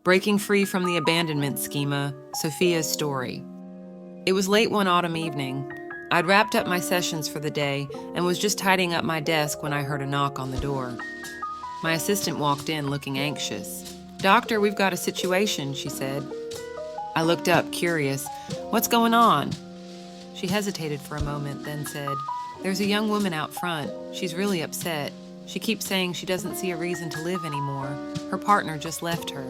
Breaking Free from the Abandonment Schema, Sofia's Story. It was late one autumn evening. I'd wrapped up my sessions for the day and was just tidying up my desk when I heard a knock on the door. My assistant walked in looking anxious. "Doctor, we've got a situation," she said. I looked up, curious. "What's going on?" She hesitated for a moment, then said, "There's a young woman out front. She's really upset. She keeps saying she doesn't see a reason to live anymore. Her partner just left her."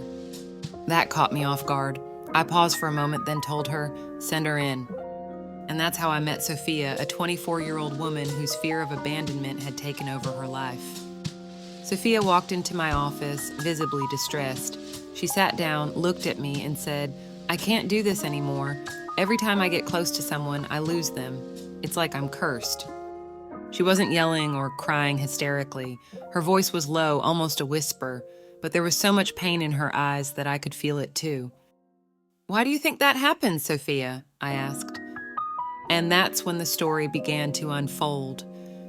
That caught me off guard. I paused for a moment, then told her, "Send her in." And that's how I met Sofia, a 24-year-old woman whose fear of abandonment had taken over her life. Sofia walked into my office, visibly distressed. She sat down, looked at me, and said, "I can't do this anymore. Every time I get close to someone, I lose them. It's like I'm cursed." She wasn't yelling or crying hysterically. Her voice was low, almost a whisper, but there was so much pain in her eyes that I could feel it too. "Why do you think that happened, Sofia?" I asked. And that's when the story began to unfold.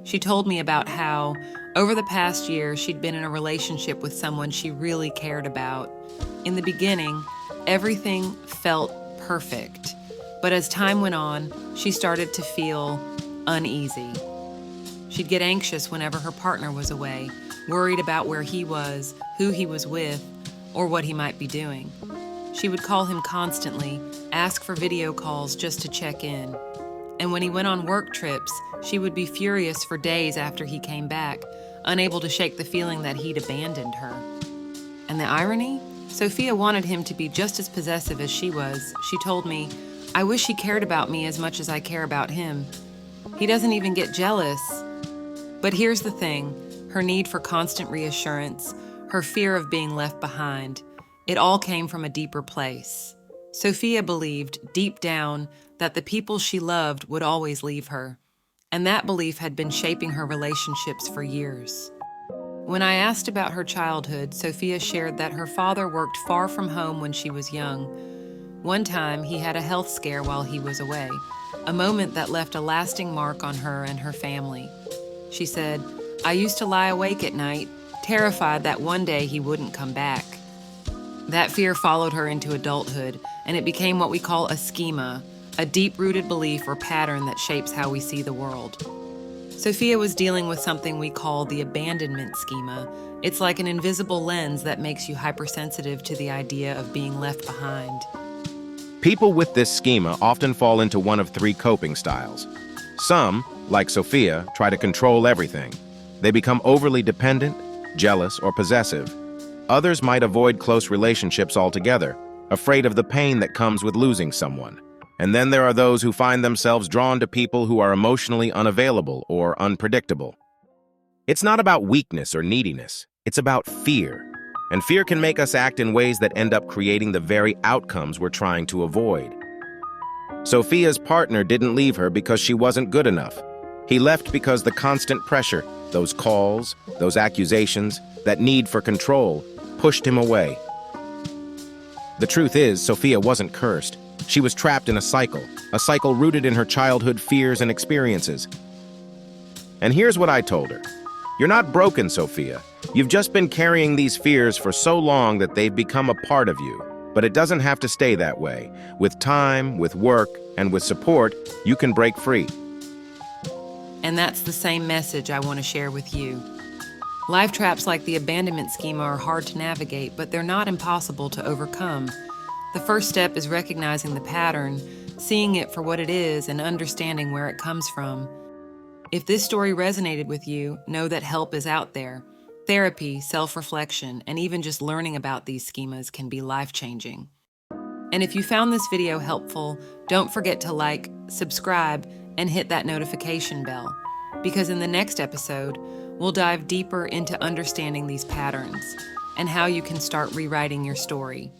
She told me about how, over the past year, she'd been in a relationship with someone she really cared about. In the beginning, everything felt perfect. But as time went on, she started to feel uneasy. She'd get anxious whenever her partner was away, worried about where he was, who he was with, or what he might be doing. She would call him constantly, ask for video calls just to check in. And when he went on work trips, she would be furious for days after he came back, unable to shake the feeling that he'd abandoned her. And the irony? Sofia wanted him to be just as possessive as she was. She told me, "I wish he cared about me as much as I care about him. He doesn't even get jealous." But here's the thing, her need for constant reassurance, her fear of being left behind, it all came from a deeper place. Sofia believed, deep down, that the people she loved would always leave her, and that belief had been shaping her relationships for years. When I asked about her childhood, Sofia shared that her father worked far from home when she was young. One time, he had a health scare while he was away, a moment that left a lasting mark on her and her family. She said, "I used to lie awake at night, terrified that one day he wouldn't come back." That fear followed her into adulthood, and it became what we call a schema, a deep-rooted belief or pattern that shapes how we see the world. Sofia was dealing with something we call the abandonment schema. It's like an invisible lens that makes you hypersensitive to the idea of being left behind. People with this schema often fall into one of three coping styles. Some, like Sofia, try to control everything. They become overly dependent, jealous, or possessive. Others might avoid close relationships altogether, afraid of the pain that comes with losing someone. And then there are those who find themselves drawn to people who are emotionally unavailable or unpredictable. It's not about weakness or neediness, it's about fear. And fear can make us act in ways that end up creating the very outcomes we're trying to avoid. Sofia's partner didn't leave her because she wasn't good enough. He left because the constant pressure, those calls, those accusations, that need for control, pushed him away. The truth is, Sofia wasn't cursed. She was trapped in a cycle rooted in her childhood fears and experiences. And here's what I told her. You're not broken, Sofia. You've just been carrying these fears for so long that they've become a part of you. But it doesn't have to stay that way. With time, with work, and with support, you can break free. And that's the same message I want to share with you. Life traps like the abandonment schema are hard to navigate, but they're not impossible to overcome. The first step is recognizing the pattern, seeing it for what it is, and understanding where it comes from. If this story resonated with you, know that help is out there. Therapy, self-reflection, and even just learning about these schemas can be life-changing. And if you found this video helpful, don't forget to like, subscribe, and hit that notification bell, because in the next episode, we'll dive deeper into understanding these patterns and how you can start rewriting your story.